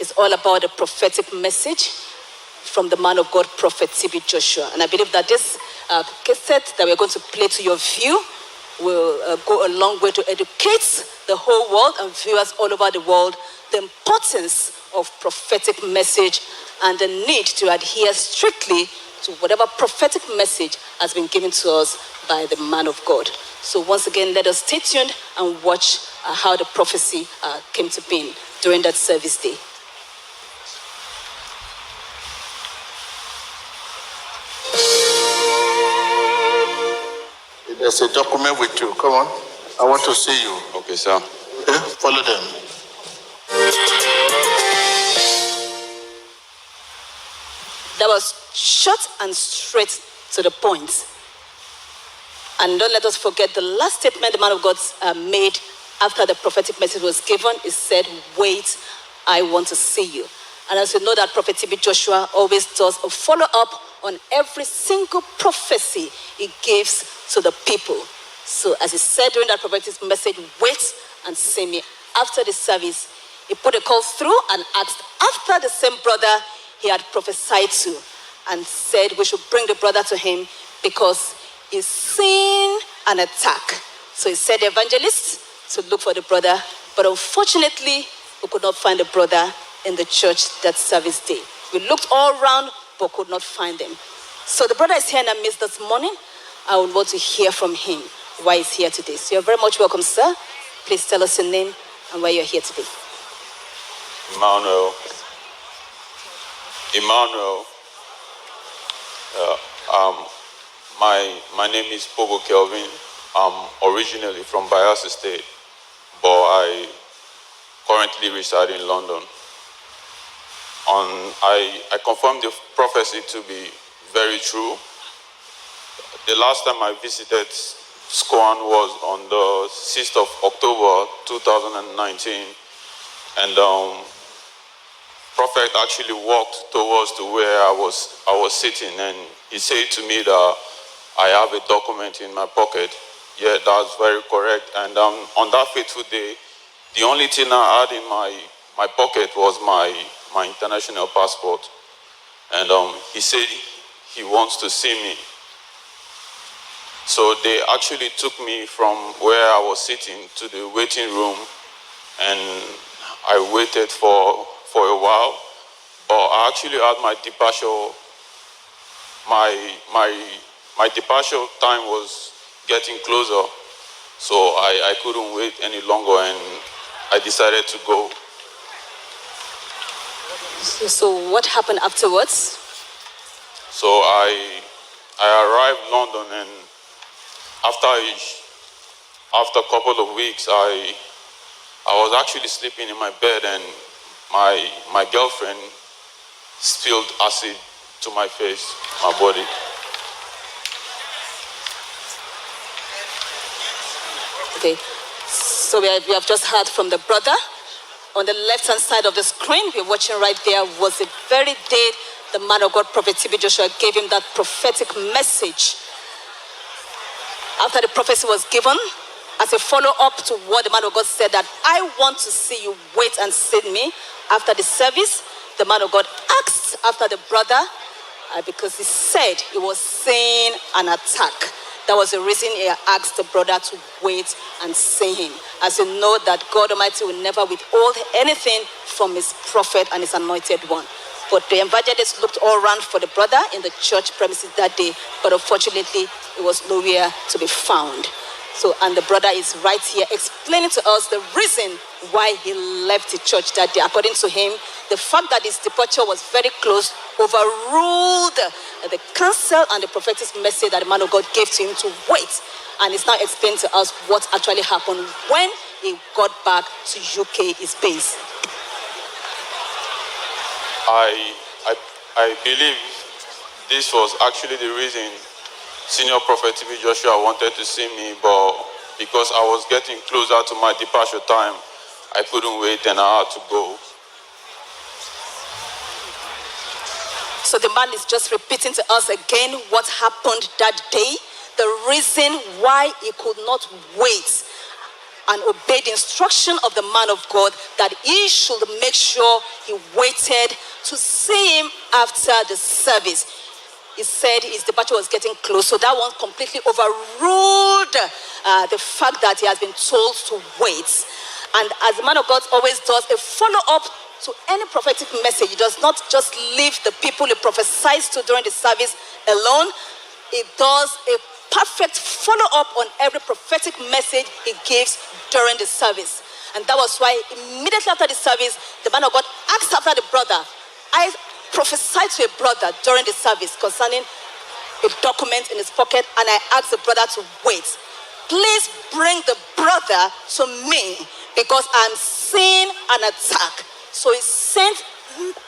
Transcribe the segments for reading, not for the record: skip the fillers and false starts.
is all about the prophetic message from the man of God, Prophet TB Joshua. And I believe that this cassette that we're going to play to your view will go a long way to educate the whole world and viewers all over the world the importance of prophetic message and the need to adhere strictly to whatever prophetic message has been given to us by the man of God. So once again, let us stay tuned and watch how the prophecy came to be during that service day. There's a document with you. Come on. I want to see you. Okay, sir. Okay? Follow them. That was short and straight to the point. And don't let us forget the last statement the man of God made after the prophetic message was given. He said, wait, I want to see you. And as you know, that Prophet TB Joshua always does a follow-up on every single prophecy he gives to the people. So as he said during that prophetic message, wait and see me. After the service, he put a call through and asked after the same brother he had prophesied to, and said we should bring the brother to him because he's seen an attack. So he said the evangelist to look for the brother, but unfortunately we could not find the brother in the church that service day. We looked all around but could not find him. So the brother is here in our midst this morning. I would want to hear from him why he's here today. So you're very much welcome, sir. Please tell us your name and why you're here today. Emmanuel. My name is Pogo Kelvin. I'm originally from Bayelsa State, but I currently reside in London. I confirm the prophecy to be very true. The last time I visited SCOAN was on the 6th of October 2019, and Prophet actually walked towards to where I was sitting, and he said to me that I have a document in my pocket. Yeah, that's very correct. And on that fateful day, the only thing I had in my pocket was my international passport. And he said he wants to see me. So they actually took me from where I was sitting to the waiting room, and I waited for a while, but I actually had my departure. My departure time was getting closer, so I couldn't wait any longer, and I decided to go. So what happened afterwards? So I arrived in London, and after a couple of weeks, I was actually sleeping in my bed, and my girlfriend spilled acid to my face, my body. Okay, so we have just heard from the brother. On the left-hand side of the screen, we're watching right there, was the very day the man of God, Prophet TB Joshua, gave him that prophetic message. After the prophecy was given, as a follow-up to what the man of God said, that I want to see you, wait and see me. After the service, the man of God asked after the brother, because he said he was seeing an attack. That was the reason he asked the brother to wait and see him. As you know that God Almighty will never withhold anything from his prophet and his anointed one. But the evangelist looked all around for the brother in the church premises that day, but unfortunately, it was nowhere to be found. So, and the brother is right here explaining to us the reason why he left the church that day. According to him, the fact that his departure was very close overruled the counsel and the prophetic message that the man of God gave to him to wait. And he's now explaining to us what actually happened when he got back to UK, his base. I believe this was actually the reason Senior Prophet TB Joshua wanted to see me, but because I was getting closer to my departure time, I couldn't wait and I had to go. So the man is just repeating to us again what happened that day, the reason why he could not wait. and obeyed the instruction of the man of God that he should make sure he waited to see him after the service. He said his departure was getting close, so that one completely overruled the fact that he has been told to wait. And as the man of God always does, a follow-up to any prophetic message. He does not just leave the people he prophesies to during the service alone. He does a perfect follow-up on every prophetic message he gives during the service. And that was why immediately after the service, the man of God asked after the brother. I prophesied to a brother during the service concerning a document in his pocket, and I asked the brother to wait. Please bring the brother to me because I'm seeing an attack. So he sent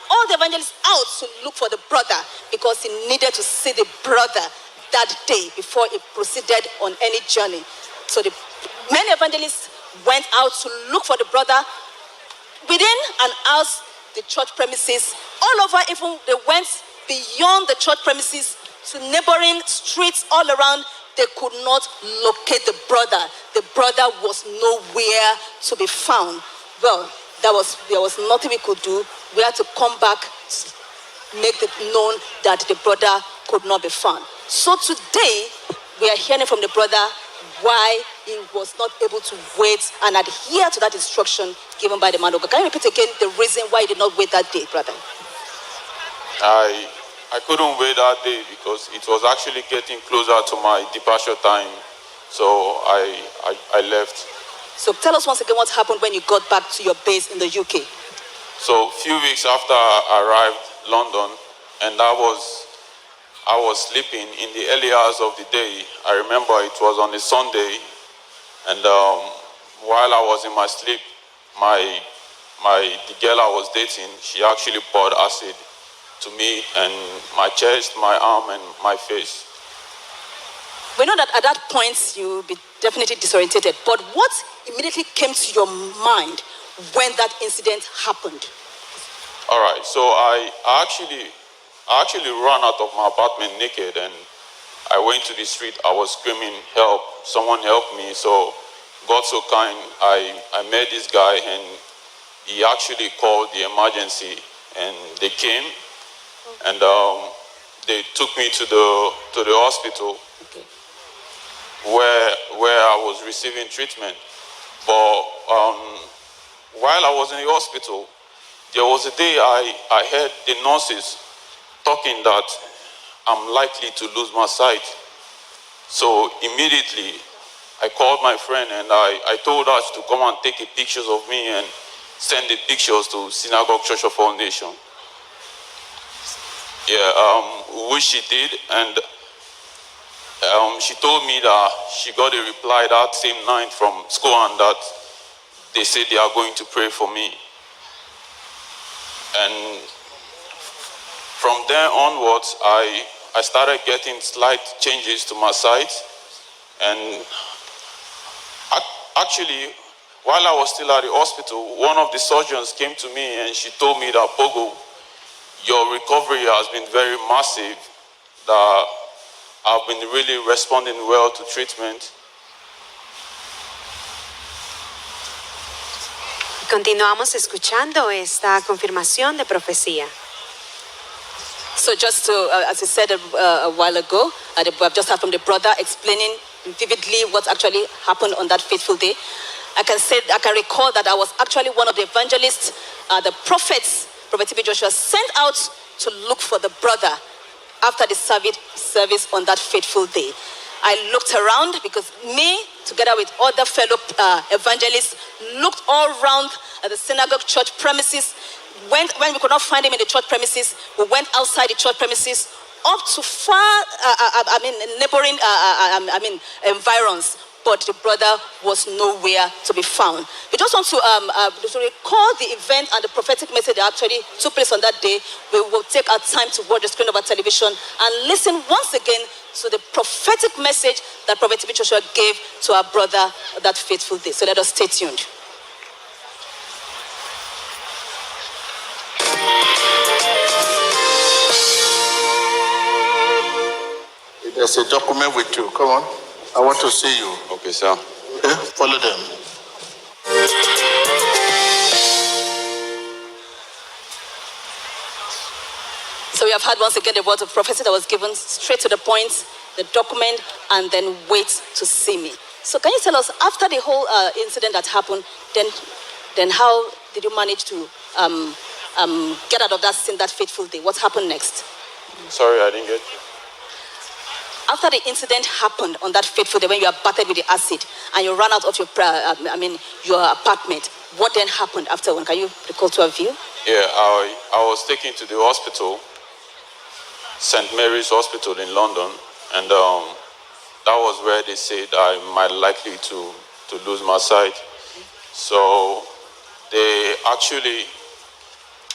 all the evangelists out to look for the brother because he needed to see the brother that day before he proceeded on any journey. So the many evangelists went out to look for the brother within and out the church premises, all over. Even they went beyond the church premises to neighboring streets all around. They could not locate the brother. The brother was nowhere to be found. Well, there was nothing we could do. We had to come back, make it known that the brother could not be found. So today, we are hearing from the brother why he was not able to wait and adhere to that instruction given by the man of God. Can you repeat again the reason why he did not wait that day, brother? I couldn't wait that day because it was actually getting closer to my departure time. So I left. So tell us once again what happened when you got back to your base in the UK. So a few weeks after I arrived in London, and I was sleeping in the early hours of the day. I remember it was on a Sunday, and while I was in my sleep, the girl I was dating, she actually poured acid to me and my chest, my arm, and my face. We know that at that point you'll be definitely disorientated, but what immediately came to your mind when that incident happened? All right, so I actually ran out of my apartment naked, and I went to the street. I was screaming, help, someone help me. So God so kind, I met this guy, and he actually called the emergency, and they came, and they took me to the hospital, Okay. where I was receiving treatment. But while I was in the hospital, there was a day I heard the nurses talking that I'm likely to lose my sight. So immediately I called my friend, and I told her to come and take pictures of me and send the pictures to Synagogue Church of Foundation. Yeah, which she did, and she told me that she got a reply that same night from SCOAN that they said they are going to pray for me. And from there onwards, I started getting slight changes to my sight. And actually, while I was still at the hospital, one of the surgeons came to me and she told me that, Pogo, your recovery has been very massive, that I've been really responding well to treatment. Continuamos escuchando esta confirmación de profecía. So just to, as I said a while ago, I've just heard from the brother explaining vividly what actually happened on that fateful day. I can recall that I was actually one of the evangelists, the prophets, Prophet TB Joshua, sent out to look for the brother after the service on that fateful day. I looked around because me, together with other fellow evangelists, looked all around at the synagogue church premises. When we could not find him in the church premises, we went outside the church premises up to far, neighboring, environs. But the brother was nowhere to be found. We just want to recall the event and the prophetic message that actually took place on that day. We will take our time to watch the screen of our television and listen once again to the prophetic message that Prophet TB Joshua gave to our brother that fateful day. So let us stay tuned. There's a document with you. Come on. I want to see you. Okay, sir. Okay? Follow them. So we have had once again the words of prophecy that was given straight to the point, the document, and then wait to see me. So can you tell us, after the whole incident that happened, then how did you manage to get out of that sin that fateful day? What happened next? Sorry, I didn't get you. After the incident happened on that fateful day when you are battered with the acid and you ran out of your apartment, what then happened afterward? Can you recall to a view? Yeah, I was taken to the hospital, St. Mary's Hospital in London, and that was where they said I might likely to lose my sight. So they actually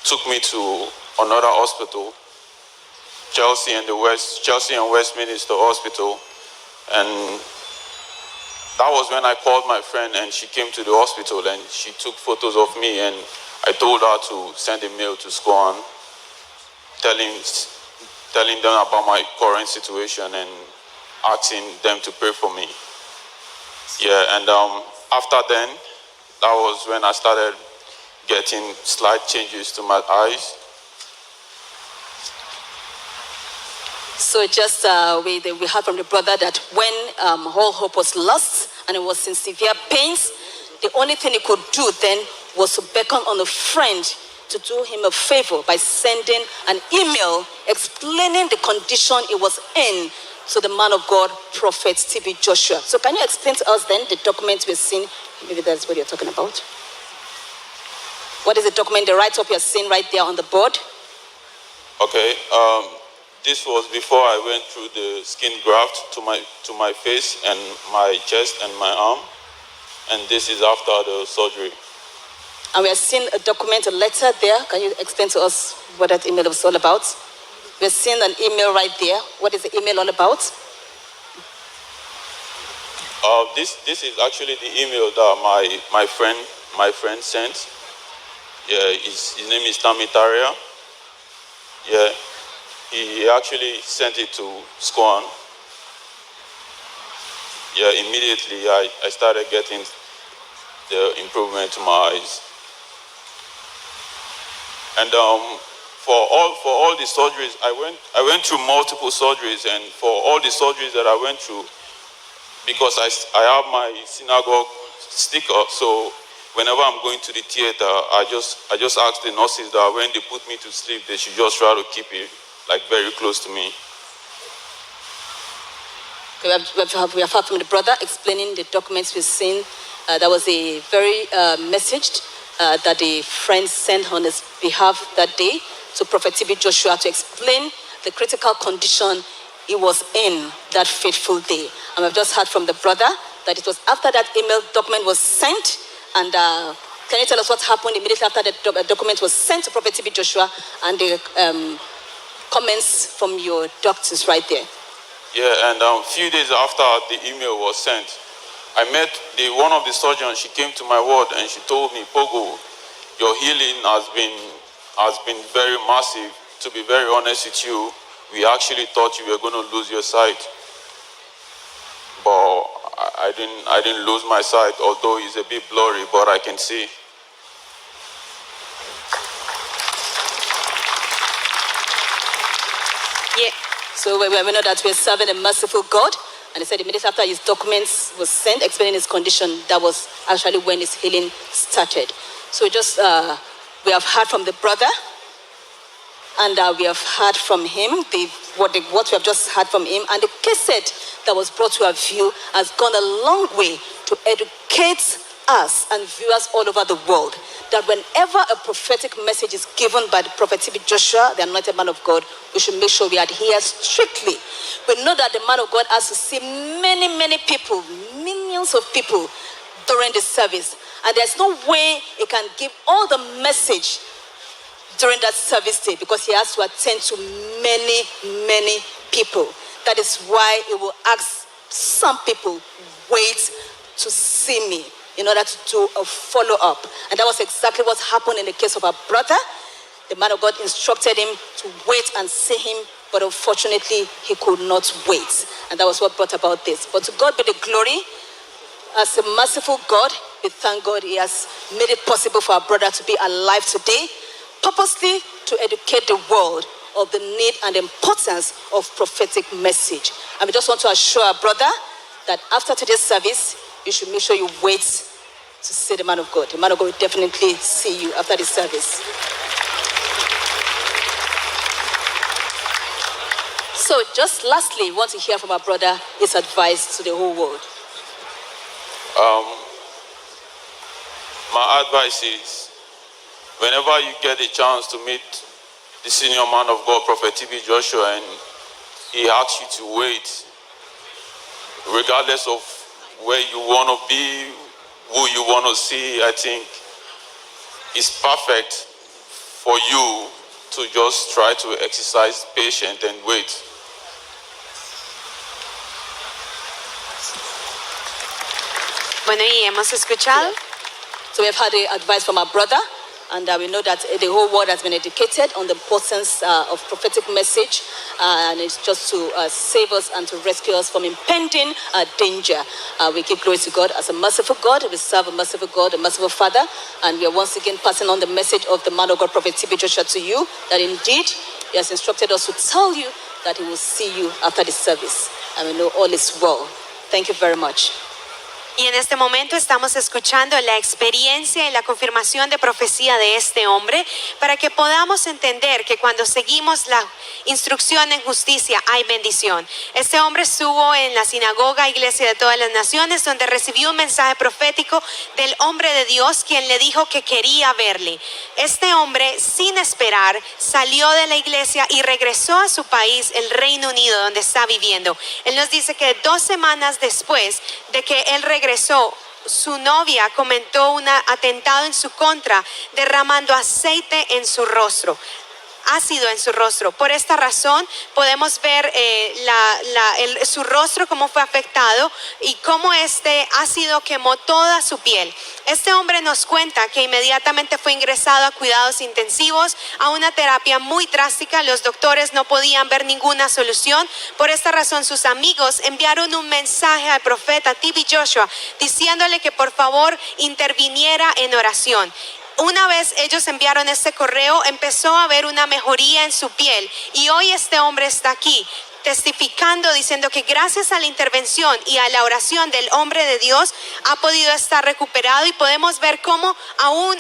took me to another hospital, Chelsea and Westminster Hospital, and that was when I called my friend and she came to the hospital and she took photos of me, and I told her to send a mail to SCOAN telling them about my current situation and asking them to pray for me. Yeah, and after then, that was when I started getting slight changes to my eyes. So just we heard from the brother that when all hope was lost and it was in severe pains, the only thing he could do then was to beckon on a friend to do him a favor by sending an email explaining the condition he was in to the man of God, Prophet T.B. Joshua. So can you explain to us then the document we're seeing? Maybe that's what you're talking about. What is the document, the write-up you're seeing right there on the board? Okay, this was before I went through the skin graft to my face and my chest and my arm, and this is after the surgery. And we are seeing a document, a letter there. Can you explain to us what that email was all about? We're seeing an email right there. What is the email all about? This is actually the email that my friend sent. Yeah, his name is Tami Taria. Yeah, he actually sent it to SCOAN. Yeah, immediately I started getting the improvement to my eyes. And for all the surgeries, I went through multiple surgeries, and for all the surgeries that I went through, because I have my synagogue sticker, so whenever I'm going to the theater, I just ask the nurses that when they put me to sleep, they should just try to keep it like very close to me. We have heard from the brother explaining the documents we've seen. That was a very message that the friend sent on his behalf that day to Prophet T.B. Joshua to explain the critical condition he was in that fateful day. And we've just heard from the brother that it was after that email document was sent. And can you tell us what happened immediately after the document was sent to Prophet T.B. Joshua and the comments from your doctors right there? Yeah, and a few days after the email was sent, I met one of the surgeons. She came to my ward and she told me, Pogo, your healing has been very massive. To be very honest with you, we actually thought you were going to lose your sight. But I didn't lose my sight, although it's a bit blurry, but I can see. Yeah. So we know that we're serving a merciful God. And he said immediately after his documents was sent explaining his condition, that was actually when his healing started. So just, we have heard from the brother, and we have heard from him, what we have just heard from him, and the cassette that was brought to our view has gone a long way to educate us and viewers all over the world that whenever a prophetic message is given by the Prophet T.B. Joshua, the anointed man of God, we should make sure we adhere strictly. We know that the man of God has to see many, many people, millions of people during the service. And there's no way he can give all the message during that service day because he has to attend to many, many people. That is why he will ask some people, wait to see me, in order to do a follow-up. And that was exactly what happened in the case of our brother. The man of God instructed him to wait and see him, but unfortunately, he could not wait. And that was what brought about this. But to God be the glory. As a merciful God, we thank God he has made it possible for our brother to be alive today, purposely to educate the world of the need and importance of prophetic message. And we just want to assure our brother that after today's service, you should make sure you wait to see the man of God. The man of God will definitely see you after the service. So just lastly, we want to hear from our brother his advice to the whole world. My advice is, whenever you get a chance to meet the senior man of God, Prophet TB Joshua, and he asks you to wait, regardless of where you want to be, who you want to see, I think it's perfect for you to just try to exercise patience and wait. Bueno, y hemos escuchado. So we have had the advice from our brother, and we know that the whole world has been educated on the importance of prophetic message, and it's just to save us and to rescue us from impending danger. We give glory to God as a merciful God. We serve a merciful God, a merciful Father, and we are once again passing on the message of the man of God, Prophet TB Joshua, to you, that indeed he has instructed us to tell you that he will see you after the service, and we know all is well. Thank you very much. Y en este momento estamos escuchando la experiencia y la confirmación de profecía de este hombre para que podamos entender que cuando seguimos la instrucción en justicia hay bendición. Este hombre estuvo en la sinagoga Iglesia de Todas las Naciones, donde recibió un mensaje profético del hombre de Dios, quien le dijo que quería verle. Este hombre, sin esperar, salió de la iglesia y regresó a su país, el Reino Unido, donde está viviendo. Él nos dice que 2 semanas después de que él regresó, su novia comentó un atentado en su contra, derramando aceite en su rostro, ácido en su rostro. Por esta razón podemos ver su rostro, cómo fue afectado y cómo este ácido quemó toda su piel. Este hombre nos cuenta que inmediatamente fue ingresado a cuidados intensivos, a una terapia muy drástica. Los doctores no podían ver ninguna solución. Por esta razón sus amigos enviaron un mensaje al profeta TB Joshua diciéndole que por favor interviniera en oración. Una vez ellos enviaron este correo, empezó a haber una mejoría en su piel, y hoy este hombre está aquí testificando, diciendo que gracias a la intervención y a la oración del hombre de Dios ha podido estar recuperado, y podemos ver cómo aún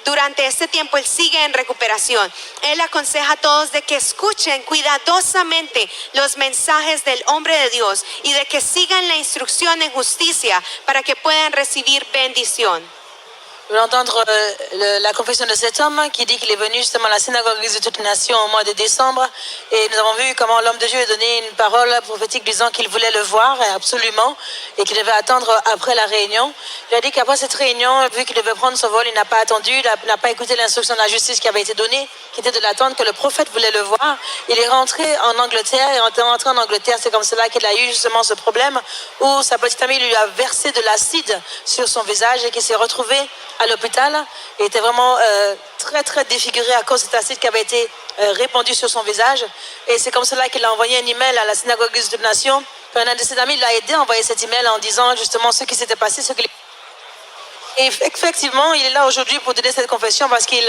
durante este tiempo él sigue en recuperación. Él aconseja a todos de que escuchen cuidadosamente los mensajes del hombre de Dios y de que sigan la instrucción en justicia para que puedan recibir bendición. Vous voulez entendre la confession de cet homme qui dit qu'il est venu justement à la synagogue de toutes les nations au mois de décembre, et nous avons vu comment l'homme de Dieu a donné une parole prophétique disant qu'il voulait le voir absolument et qu'il devait attendre après la réunion. Il a dit qu'après cette réunion, vu qu'il devait prendre son vol, il n'a pas attendu, il n'a pas écouté l'instruction de la justice qui avait été donnée, qui était de l'attendre, que le prophète voulait le voir. Il est rentré en Angleterre, et en rentrant en Angleterre, c'est comme cela qu'il a eu justement ce problème où sa petite amie lui a versé de l'acide sur son visage et qu'il s'est retrouvé à l'hôpital. Il était vraiment très très défiguré à cause de cet acide qui avait été répandu sur son visage, et c'est comme cela qu'il a envoyé un email à la synagogue des Toutes Nations. Un de ses amis l'a aidé à envoyer cet email en disant justement ce qui s'était passé, Et effectivement, il est là aujourd'hui pour donner cette confession parce qu'il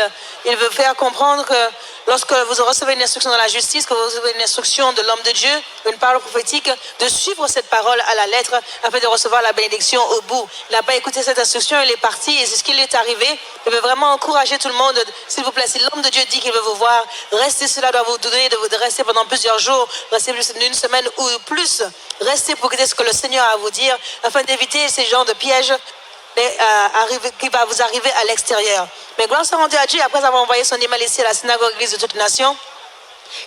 veut faire comprendre que lorsque vous recevez une instruction dans la justice, que vous recevez une instruction de l'homme de Dieu, une parole prophétique, de suivre cette parole à la lettre afin de recevoir la bénédiction au bout. Il n'a pas écouté cette instruction, il est parti, et c'est ce qui lui est arrivé. Il veut vraiment encourager tout le monde. S'il vous plaît, si l'homme de Dieu dit qu'il veut vous voir, restez, cela doit vous donner de rester pendant plusieurs jours, restez plus d'une semaine ou plus. Restez pour écouter ce que le Seigneur a à vous dire afin d'éviter ces genres de pièges qui va vous arriver à l'extérieur. Mais gloire soit rendue à Dieu. Après avoir envoyé son email ici à la synagogue Église de toutes les nations,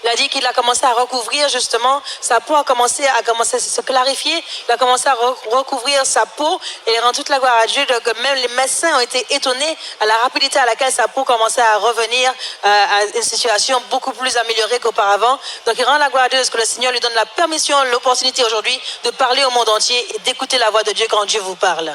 il a dit qu'il a commencé à recouvrir justement sa peau, a commencé à se clarifier. Il a commencé à recouvrir sa peau, et il rend toute la gloire à Dieu, que même les médecins ont été étonnés à la rapidité à laquelle sa peau commençait à revenir à une situation beaucoup plus améliorée qu'auparavant. Donc il rend la gloire à Dieu parce que le Seigneur lui donne la permission, l'opportunité aujourd'hui de parler au monde entier et d'écouter la voix de Dieu quand Dieu vous parle.